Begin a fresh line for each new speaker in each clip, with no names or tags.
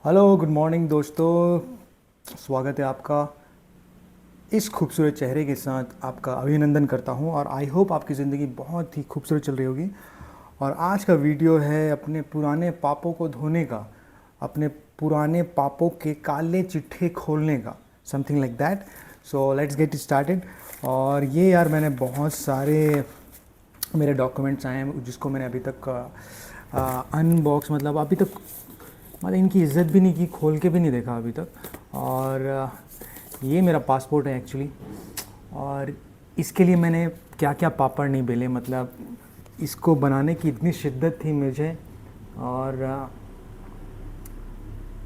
Hello good morning दोस्तों। स्वागत है आपका। इस खूबसूरत चेहरे के साथ आपका अभिनंदन करता हूं और आई होप आपकी ज़िंदगी बहुत ही खूबसूरत चल रही होगी। और आज का वीडियो है अपने पुराने पापों को धोने का, अपने पुराने पापों के काले चिट्ठे खोलने का, something like that. So let's get started. और ये यार मैंने बहुत सारे मेरे डॉक्यूमेंट्स आए हैं जिसको मैंने अभी तक अनबॉक्स मतलब इनकी इज़्ज़त भी नहीं की, खोल के भी नहीं देखा अभी तक। और ये मेरा पासपोर्ट है एक्चुअली। और इसके लिए मैंने क्या क्या पापड़ नहीं बेले, मतलब इसको बनाने की इतनी शिद्दत थी मुझे, और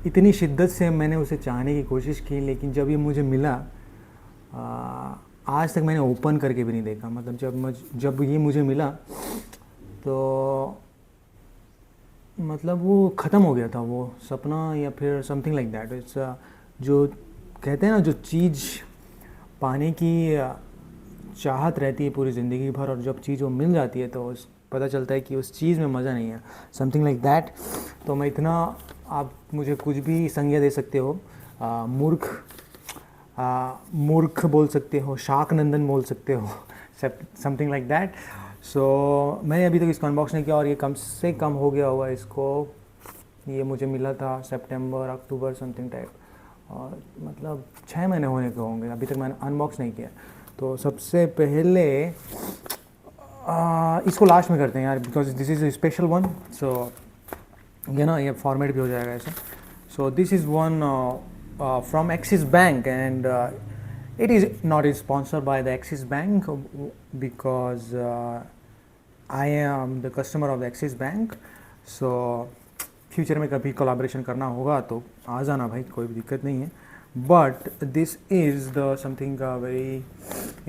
इतनी शिद्दत से मैंने उसे चाहने की कोशिश की, लेकिन जब ये मुझे मिला आज तक मैंने ओपन करके भी नहीं देखा। मतलब जब ये मुझे मिला तो मतलब वो ख़त्म हो गया था वो सपना, या फिर समथिंग लाइक दैट। इट्स जो कहते हैं ना, जो चीज़ पाने की चाहत रहती है पूरी ज़िंदगी भर, और जब चीज़ वो मिल जाती है तो पता चलता है कि उस चीज़ में मज़ा नहीं है, समथिंग लाइक दैट। तो मैं इतना, आप मुझे कुछ भी संज्ञा दे सकते हो, मूर्ख बोल सकते हो, शाक नंदन बोल सकते हो, समथिंग लाइक दैट। सो मैंने अभी तक इसको अनबॉक्स नहीं किया, और ये कम से कम हो गया हुआ इसको, ये मुझे मिला था सितंबर अक्टूबर समथिंग टाइप, और मतलब 6 महीने होने के होंगे, अभी तक मैंने अनबॉक्स नहीं किया। तो सबसे पहले इसको लास्ट में करते हैं यार, because this is a special one. So ये ना, ये फॉर्मेट भी हो जाएगा ऐसे। So this is one from Axis Bank, and it is not sponsored by the Axis Bank because I am the customer of the Axis Bank. So future में कभी collaboration करना होगा तो आ जाना भाई, कोई भी दिक्कत नहीं है। But this is the something very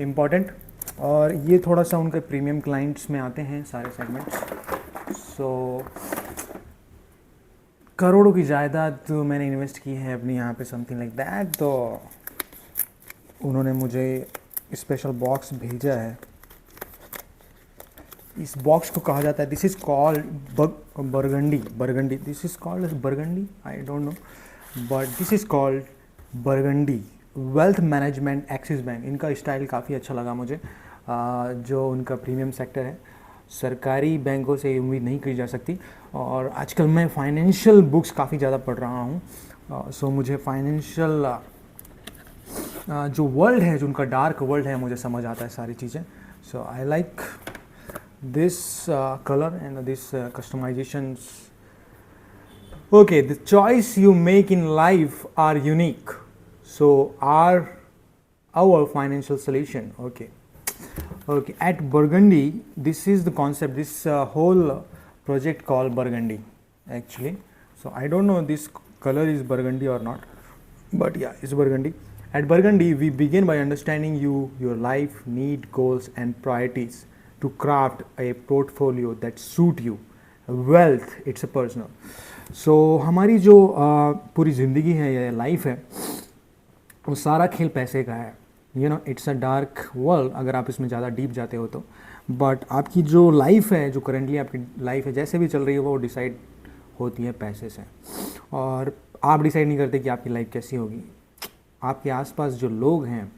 important, और ये थोड़ा सा उनके प्रीमियम क्लाइंट्स में आते हैं सारे सेगमेंट्स। सो करोड़ों की जायदाद तो मैंने इन्वेस्ट की है अपनी यहाँ पे, समथिंग लाइक दैट। तो उन्होंने मुझे स्पेशल बॉक्स भेजा है। इस बॉक्स को कहा जाता है, this is called burgundy, this is called as burgundy, I don't know, but this is called burgundy wealth management Axis bank. इनका स्टाइल काफ़ी अच्छा लगा मुझे। जो उनका प्रीमियम सेक्टर है, सरकारी बैंकों से उम्मीद नहीं की जा सकती। और आजकल मैं फाइनेंशियल बुक्स काफ़ी ज़्यादा पढ़ रहा हूँ। सो मुझे फाइनेंशियल जो वर्ल्ड है, जो उनका डार्क वर्ल्ड है, मुझे समझ आता है सारी चीज़ें। So I like this colour and this customisations. Okay, the choice you make in life are unique. So are our financial solution. Okay. At Burgundy, this is the concept. This whole project called Burgundy, actually. So I don't know this color is burgundy or not, but yeah, it's Burgundy. At Burgundy, we begin by understanding your life, need, goals, and priorities to craft a portfolio that suit you. Wealth, it's a personal. So हमारी जो पूरी ज़िंदगी है या life है, वो सारा खेल पैसे का है। You know, it's a dark world अगर आप इसमें ज़्यादा डीप जाते हो तो। बट आपकी जो लाइफ है, जो करेंटली आपकी लाइफ है, जैसे भी चल रही है, वो डिसाइड होती है पैसे से। और आप डिसाइड नहीं करते कि आपकी लाइफ कैसी होगी। आपके आसपास जो लोग हैं,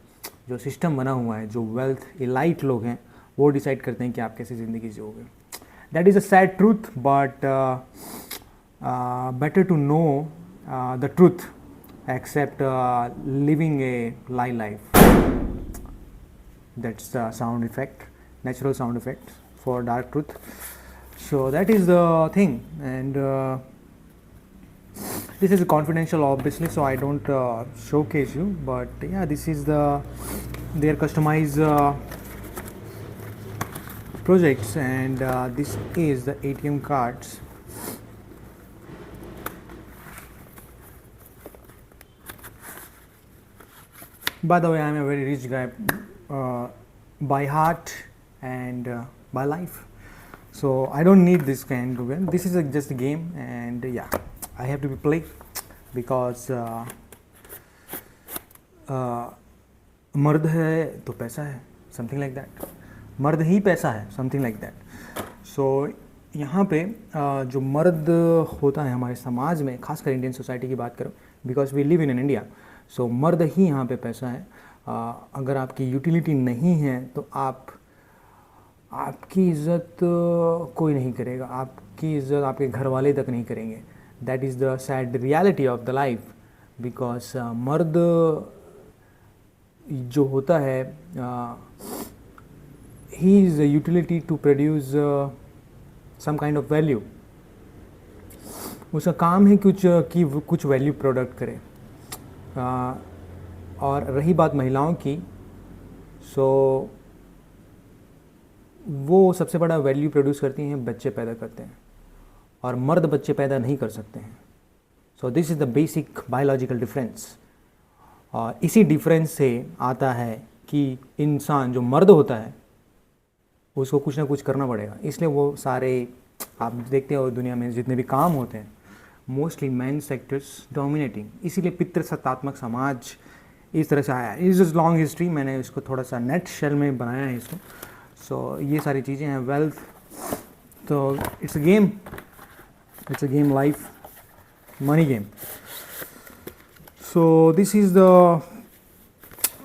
जो सिस्टम बना हुआ है, जो वेल्थ एलाइट लोग हैं, वो डिसाइड करते हैं कि आप कैसी ज़िंदगी जियोगे। That is a sad truth, but better to know the truth except living a lie life. That's the sound effect, natural sound effect for dark truth. So that is the thing, and this is confidential obviously, so I don't showcase you, but yeah, this is their customized projects, and this is the ATM cards. By the way, I'm a very rich guy by heart and by life. So I don't need this kind of game. This is just a game, and yeah, I have to be play because मर्द है तो पैसा है, something like that. मर्द ही पैसा है, something like that. सो यहाँ पे जो मर्द होता है हमारे समाज में, खासकर इंडियन सोसाइटी की बात करूँ, because we live in India, so मर्द ही यहाँ पे पैसा है। अगर आपकी यूटिलिटी नहीं है तो आपकी इज़्ज़त कोई नहीं करेगा, आपकी इज़्ज़त आपके घर वाले तक नहीं करेंगे। That is the sad reality of the life, because मर्द जो होता है he is utility to produce some kind of value. उसका काम है कुछ वैल्यू प्रोडक्ट करे। और रही बात महिलाओं की, सो वो सबसे बड़ा वैल्यू प्रोड्यूस करती हैं, बच्चे पैदा करते हैं, और मर्द बच्चे पैदा नहीं कर सकते हैं। सो this is the basic biological difference. और इसी डिफरेंस से आता है कि इंसान जो मर्द होता है उसको कुछ ना कुछ करना पड़ेगा, इसलिए वो सारे आप देखते हो दुनिया में जितने भी काम होते हैं मोस्टली मैन सेक्टर्स डोमिनेटिंग, इसीलिए पितृसत्तात्मक समाज इस तरह से आया है। इज इज़ लॉन्ग हिस्ट्री, मैंने इसको थोड़ा सा नेट शेल में बनाया है इसको। सो ये सारी चीज़ें हैं। वेल्थ, तो it's a game life, money game. So this is the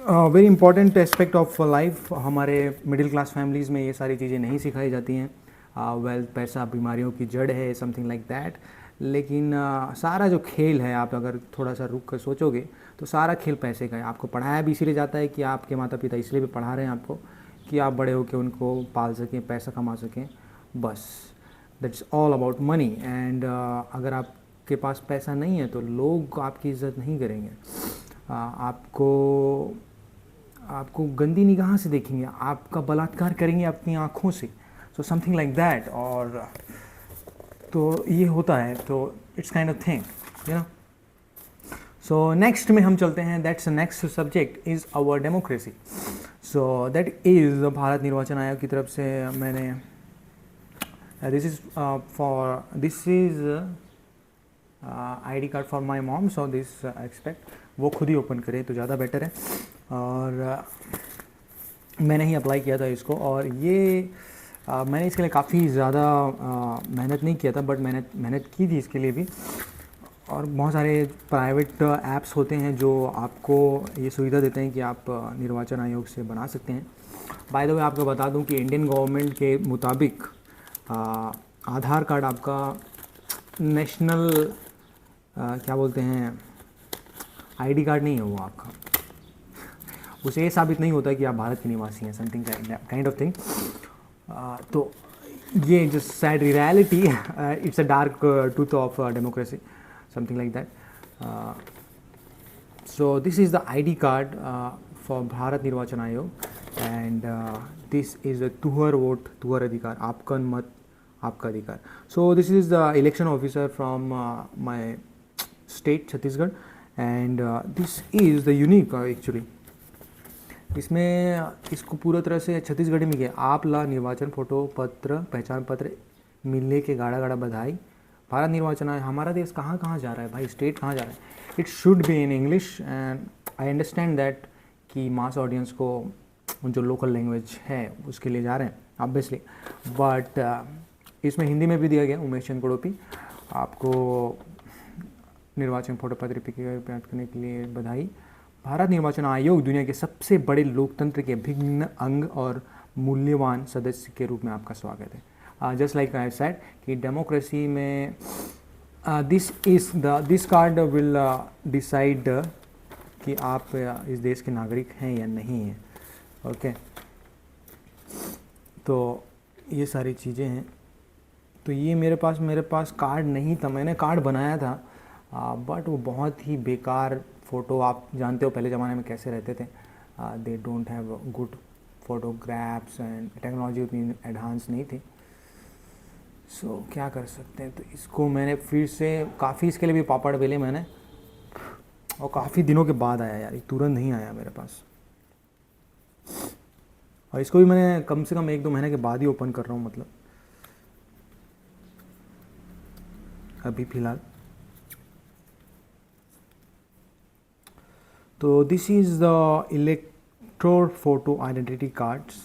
very important aspect of life. हमारे मिडिल क्लास फैमिलीज़ में ये सारी चीज़ें नहीं सिखाई जाती हैं। वेल्थ, पैसा बीमारियों की जड़ है, समथिंग लाइक दैट। लेकिन सारा जो खेल है, आप अगर थोड़ा सा रुक कर सोचोगे तो सारा खेल पैसे का है। आपको पढ़ाया भी इसीलिए जाता है कि आपके माता पिता इसलिए भी पढ़ा रहे हैं आपको कि आप बड़े होकर उनको पाल सकें, पैसा कमा सकें, बस। That's all about money. And अगर आपके पास पैसा नहीं है तो लोग आपकी इज़्ज़त नहीं करेंगे, आपको गंदी निगाह से देखेंगे, आपका बलात्कार करेंगे अपनी आँखों से। So something like that. और तो ये होता है, तो it's kind of thing, you know. So next में हम चलते हैं। That's next subject is our democracy. So that is Bharat Nirvachan Aayog की तरफ से मैंने this is ID card for my mom, so this expect वो खुद ही ओपन करे तो ज़्यादा बेटर है। और मैंने ही अप्लाई किया था इसको, और ये मैंने इसके लिए काफ़ी ज़्यादा मेहनत नहीं किया था, बट मैंने मेहनत की थी इसके लिए भी। और बहुत सारे प्राइवेट ऐप्स होते हैं जो आपको ये सुविधा देते हैं कि आप निर्वाचन आयोग से बना सकते हैं। बाय द वे आपको बता दूं कि इंडियन गवर्नमेंट के मुताबिक आधार कार्ड आपका नेशनल क्या बोलते हैं, ID कार्ड नहीं है वो आपका। उसे ये साबित नहीं होता कि आप भारत के निवासी हैं, समथिंग काइंड ऑफ थिंग। तो ये जो sad reality, it's a dark truth of democracy, something like that. So this is the ID card for Bharat Nirvachan आयोग, एंड दिस इज़ अ तुहर वोट, तुहर अधिकार, आपका मत आपका अधिकार। सो this is the election officer from my state Chhattisgarh, and this is the unique actually. इसमें इसको पूरा तरह से छत्तीसगढ़ी में किया। आप ला निर्वाचन फोटो पत्र पहचान पत्र मिलने के गाढ़ा गाढ़ा बधाई। भारत निर्वाचन आयोग, हमारा देश कहाँ कहाँ जा रहा है भाई, स्टेट कहाँ जा रहा है। It should be in English, and I understand that कि मास ऑडियंस को जो लोकल लैंग्वेज है उसके लिए जा रहे हैं ऑब्वियसली, बट इसमें हिंदी में भी दिया गया। उमेश चंद कड़ोपी, आपको निर्वाचन फोटो पत्र प्राप्त करने के लिए बधाई। भारत निर्वाचन आयोग दुनिया के सबसे बड़े लोकतंत्र के भिन्न अंग और मूल्यवान सदस्य के रूप में आपका स्वागत है। जस्ट लाइक आई सेड कि डेमोक्रेसी में दिस कार्ड विल डिसाइड कि आप इस देश के नागरिक हैं या नहीं हैं। ओके, तो ये सारी चीज़ें हैं। तो ये मेरे पास कार्ड नहीं था, मैंने कार्ड बनाया था, बट वो बहुत ही बेकार फ़ोटो, आप जानते हो पहले ज़माने में कैसे रहते थे। They don't have good photographs, and technology उतनी एडवांस नहीं थी। सो क्या कर सकते हैं। तो इसको मैंने फिर से काफ़ी इसके लिए भी पापड़ बेले मैंने, और काफ़ी दिनों के बाद आया यार, तुरंत नहीं आया मेरे पास। और इसको भी मैंने कम से कम 1-2 महीने के बाद ही ओपन कर रहा हूँ, मतलब अभी फ़िलहाल। तो this is the elector photo identity cards.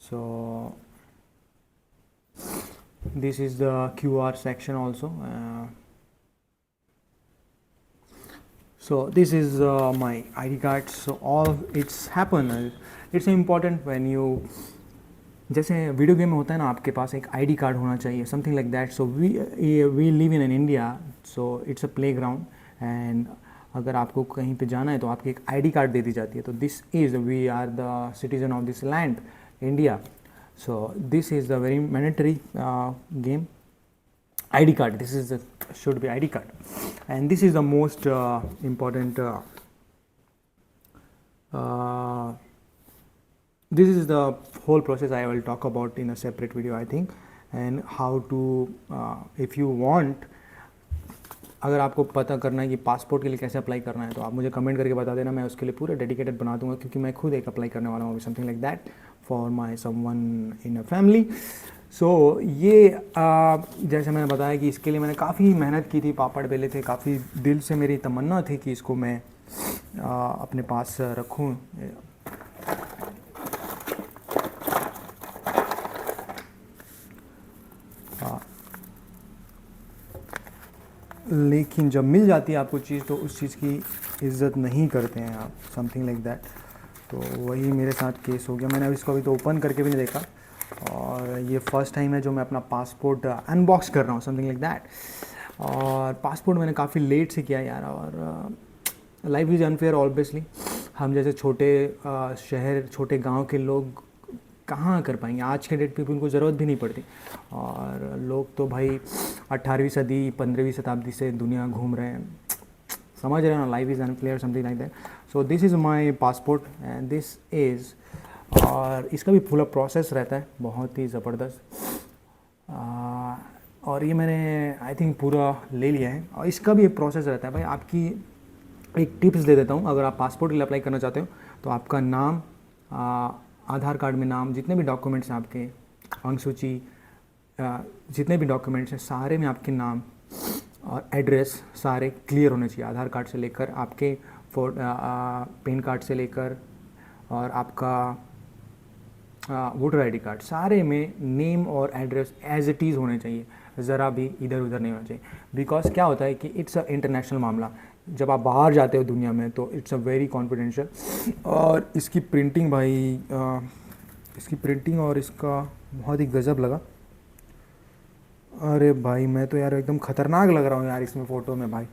So This is the QR section also. So this is my ID card. So all it's happen. It's important when you, जैसे वीडियो गेम में होता है ना, आपके पास एक आईडी कार्ड होना चाहिए, something like that. So we live in India, so it's a playground. And अगर आपको कहीं पे जाना है तो आपकी एक आईडी कार्ड दे दी जाती है. तो this is, we are the citizen of this land India. So this is the very mandatory game, ID card. This is should be ID card, and this is the most important. This is the whole process I will talk about in a separate video, I think, and how to if you want. अगर आपको पता करना है कि passport के लिए कैसे apply करना है तो आप मुझे कमेंट करके बता देना, मैं उसके लिए पूरा डेडिकेटेड बना दूंगा, क्योंकि मैं खुद एक अप्लाई करने वाला हूँ, something like that, for my someone in a family. So ये जैसे मैंने बताया कि इसके लिए मैंने काफ़ी मेहनत की थी, पापड़ बेले थे, काफ़ी दिल से मेरी तमन्ना थी कि इसको मैं अपने पास रखूँ. लेकिन जब मिल जाती है आपको चीज़ तो उस चीज़ की इज़्ज़त नहीं करते हैं आप, समथिंग लाइक दैट. तो वही मेरे साथ केस हो गया. मैंने इसको अभी तो ओपन करके भी नहीं देखा, और ये फर्स्ट टाइम है जो मैं अपना पासपोर्ट अनबॉक्स कर रहा हूँ, समथिंग लाइक दैट. और पासपोर्ट मैंने काफ़ी लेट से किया यार, और लाइफ इज़ अनफेयर ऑब्वियसली. हम जैसे छोटे शहर, छोटे गांव के लोग कहाँ कर पाएंगे. आज के डेट पे भी उनको ज़रूरत भी नहीं पड़ती, और लोग तो भाई 18वीं सदी 15वीं शताब्दी से दुनिया घूम रहे हैं, समझ रहे हैं ना. Life is unfair, something like that. So this is my passport and this is, और इसका भी पूरा प्रोसेस रहता है बहुत ही ज़बरदस्त. और ये मैंने आई थिंक पूरा ले लिया है, और इसका भी एक प्रोसेस रहता है भाई. आपकी एक टिप्स दे देता हूँ. अगर आप पासपोर्ट के लिए अप्लाई करना चाहते हो तो आपका नाम, आधार कार्ड में नाम, जितने भी डॉक्यूमेंट्स हैं आपके, अंक सूची, जितने भी डॉक्यूमेंट्स हैं सारे में आपके नाम और एड्रेस सारे क्लियर होने चाहिए. आधार कार्ड से लेकर आपके पैन कार्ड से लेकर और आपका वोटर आईडी कार्ड, सारे में नेम और एड्रेस एज इट इज़ होने चाहिए, ज़रा भी इधर उधर नहीं होना चाहिए. बिकॉज क्या होता है कि इट्स अ इंटरनेशनल मामला. जब आप बाहर जाते हो दुनिया में तो इट्स अ वेरी कॉन्फिडेंशियल. और इसकी प्रिंटिंग भाई, इसकी प्रिंटिंग और इसका बहुत ही गज़ब लगा. अरे भाई मैं तो यार एकदम ख़तरनाक लग रहा हूँ यार इसमें फ़ोटो में भाई.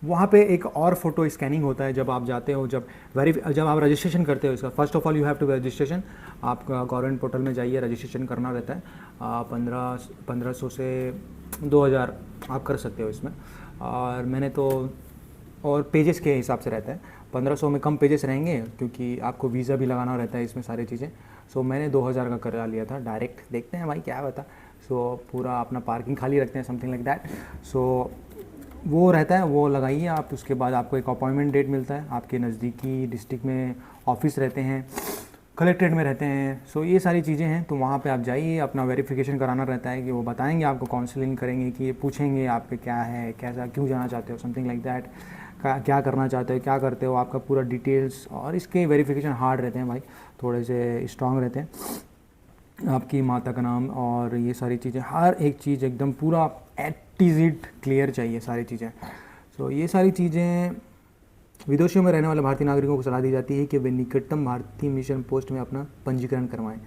वहाँ पे एक और फोटो स्कैनिंग होता है जब आप जाते हो, जब आप रजिस्ट्रेशन करते हो इसका. First of all you have to registration. आप गवर्नमेंट पोर्टल में जाइए, रजिस्ट्रेशन करना रहता है. 1500 से 2000 आप कर सकते हो इसमें. और मैंने तो, और पेजेस के हिसाब से रहता है, 1500 में कम पेजेस रहेंगे क्योंकि आपको वीज़ा भी लगाना रहता है इसमें, सारी चीज़ें. सो मैंने 2000 का करा लिया था डायरेक्ट. देखते हैं भाई क्या बता. सो पूरा अपना पार्किंग खाली रखते हैं, समथिंग लाइक दैट. सो वो रहता है, वो लगाइए आप. उसके बाद आपको एक अपॉइंटमेंट डेट मिलता है. आपके नज़दीकी डिस्ट्रिक्ट में ऑफिस रहते हैं, कलेक्ट्रेट में रहते हैं. सो ये सारी चीज़ें हैं. तो वहाँ पे आप जाइए, अपना वेरिफिकेशन कराना रहता है कि वो बताएंगे आपको, काउंसलिंग करेंगे कि पूछेंगे आपके क्या है, कैसा, क्यों जाना चाहते हो, समथिंग लाइक दैट, क्या करना चाहते हो, क्या करते हो, आपका पूरा डिटेल्स. और इसके वेरिफिकेशन हार्ड रहते हैं भाई, थोड़े से स्ट्रॉन्ग रहते हैं. आपकी माता का नाम और ये सारी चीज़ें, हर एक चीज़ एकदम पूरा एट क्लियर चाहिए सारी चीज़ें. सो ये सारी चीज़ें विदेशों में रहने वाले भारतीय नागरिकों को सलाह दी जाती है कि वे निकटतम भारतीय मिशन पोस्ट में अपना पंजीकरण करवाएं.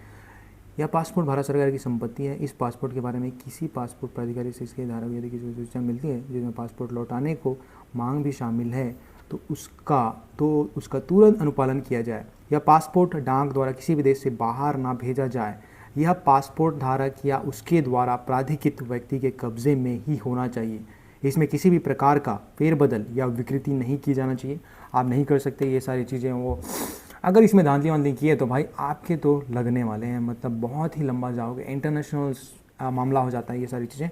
यह पासपोर्ट भारत सरकार की संपत्ति है. इस पासपोर्ट के बारे में किसी पासपोर्ट प्राधिकारी से इसके धारा यदि किसी सूचना मिलती है जिसमें पासपोर्ट लौटाने को मांग भी शामिल है तो उसका तुरंत अनुपालन किया जाए. यह पासपोर्ट डाक द्वारा किसी भी देश से बाहर ना भेजा जाए. यह पासपोर्ट धारक या उसके द्वारा प्राधिकृत व्यक्ति के कब्जे में ही होना चाहिए. इसमें किसी भी प्रकार का फेरबदल या विकृति नहीं की जाना चाहिए. आप नहीं कर सकते ये सारी चीज़ें. वो अगर इसमें धांधली वांधली की है तो भाई आपके तो लगने वाले हैं, मतलब बहुत ही लंबा जाओगे. इंटरनेशनल मामला हो जाता है ये सारी चीज़ें.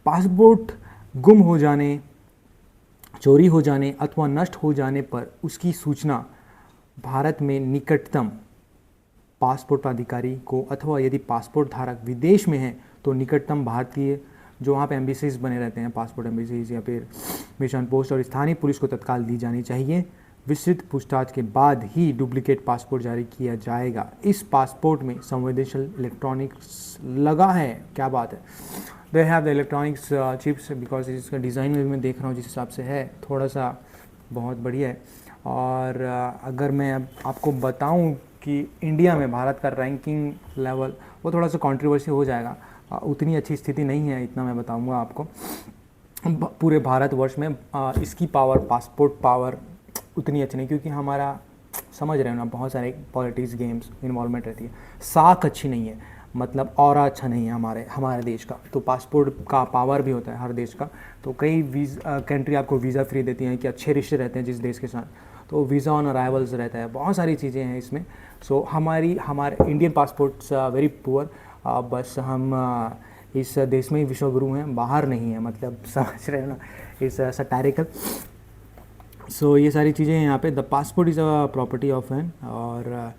पासपोर्ट गुम हो जाने, चोरी हो जाने अथवा नष्ट हो जाने पर उसकी सूचना भारत में निकटतम पासपोर्ट प्राधिकारी को, अथवा यदि पासपोर्ट धारक विदेश में है तो निकटतम भारतीय जो वहाँ पे एम्बेसीज बने रहते हैं, पासपोर्ट एम्बेसीज या फिर मिशन पोस्ट और स्थानीय पुलिस को तत्काल दी जानी चाहिए। विस्तृत पूछताछ के बाद ही डुप्लीकेट पासपोर्ट जारी किया जाएगा। इस पासपोर्ट में संवेदनशील इलेक्ट्रॉनिक्स लगा है, क्या बात है। They have the electronics chips, because इसका डिज़ाइन में भी मैं देख रहा हूँ जिस हिसाब से है, थोड़ा सा बहुत बढ़िया है। और अगर मैं अब आपको बताऊं कि इंडिया में भारत का रैंकिंग लेवल, वो थोड़ा सा कंट्रोवर्सी हो जाएगा, उतनी अच्छी स्थिति नहीं है, इतना मैं बताऊंगा आपको। पूरे भारतवर्ष में इसकी पावर, पासपोर्ट पावर उतनी अच्छी नहीं, क्योंकि हमारा समझ रहे हो ना, बहुत सारे पॉलिटिक्स गेम्स इन्वॉल्वमेंट रहती है, साख अच्छी नहीं है, मतलब ऑरा अच्छा नहीं है हमारे देश का। तो पासपोर्ट का पावर भी होता है हर देश का। तो कई कंट्री आपको वीज़ा फ्री देती हैं कि अच्छे रिश्ते रहते हैं जिस देश के साथ, तो वीज़ा ऑन अराइवल्स रहता है, बहुत सारी चीज़ें हैं इसमें। सो हमारे इंडियन पासपोर्ट्स वेरी पुअर। बस हम इस देश में ही विश्वगुरु हैं, बाहर नहीं है, मतलब समझ रहे हो ना, इस सटारिकल। सो ये सारी चीज़ें हैं यहाँ पे। The passport is a property of man, और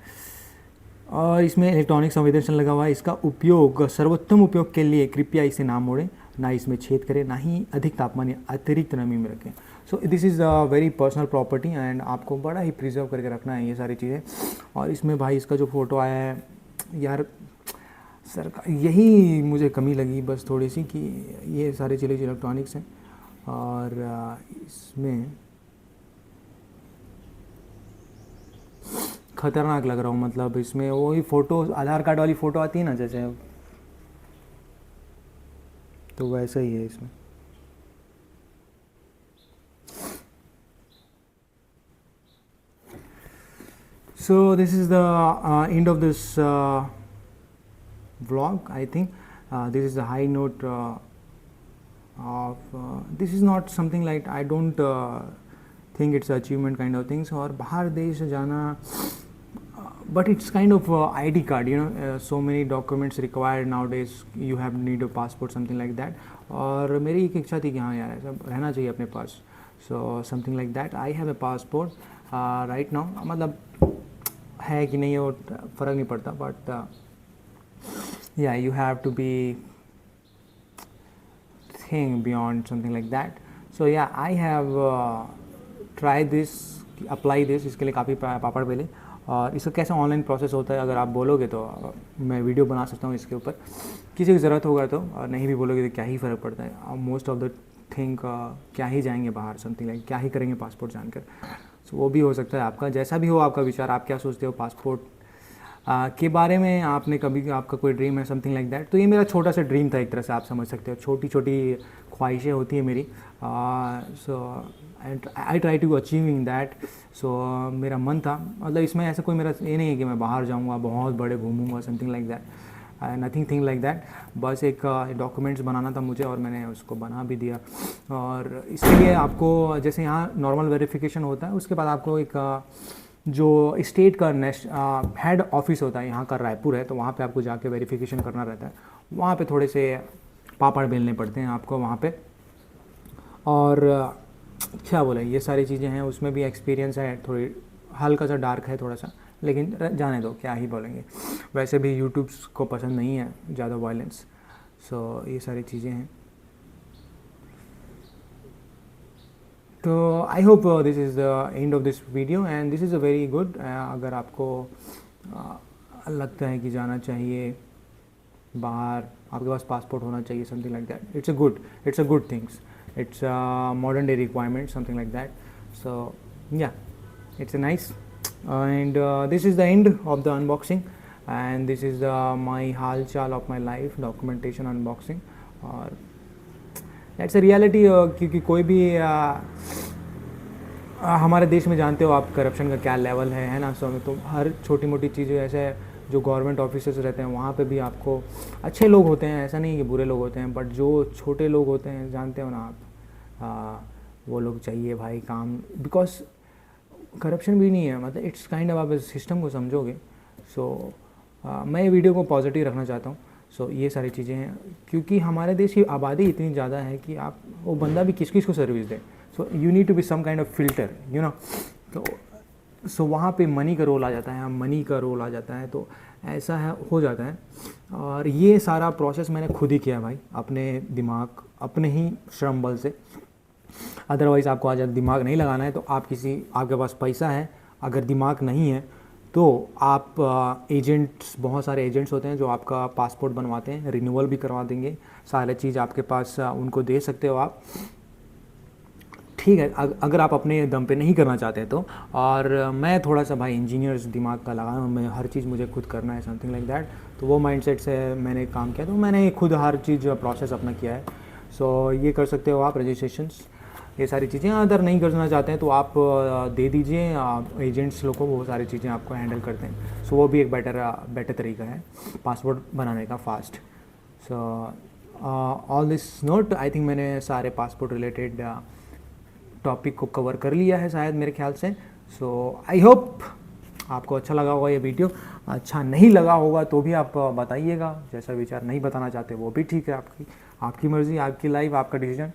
इसमें इलेक्ट्रॉनिक संवेदनशील लगा हुआ है। इसका उपयोग सर्वोत्तम उपयोग के लिए कृपया इसे ना मोड़ें, ना इसमें छेद करें, ना ही अधिक तापमान या अतिरिक्त नमी में रखें। सो this is a very personal property and आपको बड़ा ही प्रिजर्व करके रखना है ये सारी चीज़ें। और इसमें भाई इसका जो फ़ोटो आया है यार, सरकार, यही मुझे कमी लगी बस थोड़ी सी, कि ये सारी चीज़ें इलेक्ट्रॉनिक्स हैं। और इसमें ख़तरनाक लग रहा हूँ, मतलब इसमें वही फ़ोटो, आधार कार्ड वाली फ़ोटो आती है ना जैसे, तो वैसा ही है इसमें। So this is the end of this vlog. I think this is the high note of this is not something like, I don't think it's achievement kind of things, और बाहर देश जाना, but it's kind of ID card, you know, so many documents required nowadays, you have need a passport, something like that. और मेरी एक इच्छा थी कि हाँ यार ऐसा रहना चाहिए अपने पास, so something like that. I have a passport right now, मतलब है कि नहीं वो फ़र्क नहीं पड़ता, but yeah, you have to be think beyond something like that. So yeah, I have tried this, apply this, इसके लिए काफ़ी पापड़ बेले। और इसका कैसा ऑनलाइन प्रोसेस होता है अगर आप बोलोगे तो मैं वीडियो बना सकता हूँ इसके ऊपर, किसी की ज़रूरत होगा तो, और नहीं भी बोलोगे तो क्या ही फ़र्क पड़ता है। मोस्ट ऑफ द थिंग क्या ही जाएंगे बाहर, समथिंग लाइक क्या ही करेंगे पासपोर्ट जानकर। सो वो भी हो सकता है, आपका जैसा भी हो आपका विचार, आप क्या सोचते हो पासपोर्ट के बारे में, आपने कभी, आपका कोई ड्रीम है समथिंग लाइक दैट। तो ये मेरा छोटा सा ड्रीम था एक तरह से, आप समझ सकते हो, छोटी छोटी ख्वाहिशें होती है मेरी। So I try to achieving that. So मेरा मन था, मतलब इसमें ऐसा कोई मेरा ये नहीं है कि मैं बाहर जाऊँगा बहुत बड़े घूमूंगा, something like that, nothing thing like that. बस एक डॉक्यूमेंट्स बनाना था मुझे और मैंने उसको बना भी दिया। और इसके लिए आपको जैसे यहाँ नॉर्मल वेरिफिकेशन होता है, उसके बाद आपको एक जो स्टेट का हेड ऑफिस होता है, यहाँ का रायपुर है, तो वहाँ पे आपको जाके वेरिफिकेशन करना रहता है। वहाँ पे थोड़े से पापड़ बेलने पड़ते हैं आपको वहाँ पे, और क्या बोले, ये सारी चीज़ें हैं। उसमें भी एक्सपीरियंस है, थोड़ी हल्का सा डार्क है थोड़ा सा, लेकिन जाने दो, क्या ही बोलेंगे। वैसे भी यूट्यूब्स को पसंद नहीं है ज़्यादा वायलेंस। सो ये सारी चीज़ें हैं। तो I hope this is the end of this video and this is a very good. अगर आपको लगता है कि जाना चाहिए बाहर, आपके पास पासपोर्ट होना चाहिए, something like that, it's a good things, it's a modern day requirement, something like that. So yeah, it's a nice, and this is the end of the unboxing, and this is my हाल चाल of my life documentation unboxing। और it's a reality, क्योंकि कोई भी हमारे देश में जानते हो आप करप्शन का क्या लेवल है ना। सो तो हर छोटी मोटी चीज़ें ऐसे, जो गवर्नमेंट ऑफिसर्स रहते हैं वहाँ पे भी आपको अच्छे लोग होते हैं, ऐसा नहीं कि बुरे लोग होते हैं, बट जो छोटे लोग होते हैं जानते हो ना आप, वो लोग चाहिए भाई काम, बिकॉज करप्शन भी नहीं है, मतलब इट्स काइंड ऑफ, आप इस सिस्टम को समझोगे। सो मैं ये वीडियो को पॉजिटिव रखना चाहता हूँ। सो ये सारी चीज़ें हैं, क्योंकि हमारे देश की आबादी इतनी ज़्यादा है कि आप, वो बंदा भी किस किस को सर्विस दे। So you need to be some kind of filter, you know. तो सो वहाँ पे मनी का रोल आ जाता है, मनी का रोल आ जाता है, तो ऐसा है, हो जाता है। और ये सारा प्रोसेस मैंने खुद ही किया भाई, अपने दिमाग, अपने ही श्रम बल से। अदरवाइज़ आपको आज दिमाग नहीं लगाना है तो आप आपके पास पैसा है, अगर दिमाग नहीं है तो आप एजेंट्स, बहुत सारे एजेंट्स होते हैं जो आपका पासपोर्ट बनवाते हैं, रिन्यूअल भी करवा देंगे, सारे चीज़ आपके पास उनको दे सकते हो आप, ठीक है, अगर आप अपने दम पे नहीं करना चाहते तो। और मैं थोड़ा सा भाई इंजीनियर्स दिमाग का लगा, मैं हर चीज़ मुझे खुद करना है, समथिंग लाइक दैट, तो वो माइंडसेट से मैंने काम किया, तो मैंने खुद हर चीज़ प्रोसेस अपना किया है। सो ये कर सकते हो आप, रजिस्ट्रेशंस, ये सारी चीज़ें। अगर नहीं करना चाहते हैं तो आप दे दीजिए एजेंट्स लोग को, वो सारी चीज़ें आपको हैंडल करते हैं। सो वो भी एक बेटर तरीका है पासपोर्ट बनाने का, fast. So all this note, I think मैंने सारे पासपोर्ट रिलेटेड टॉपिक को कवर कर लिया है शायद, मेरे ख्याल से। सो आई होप आपको अच्छा लगा होगा ये वीडियो। अच्छा नहीं लगा होगा तो भी आप बताइएगा, जैसा विचार नहीं बताना चाहते वो भी ठीक है, आपकी मर्ज़ी, आपकी लाइफ, आपका decision.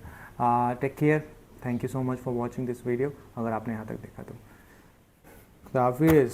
Take care, thank you so much for watching this video, अगर आपने यहाँ तक देखा तो। हाफिज़।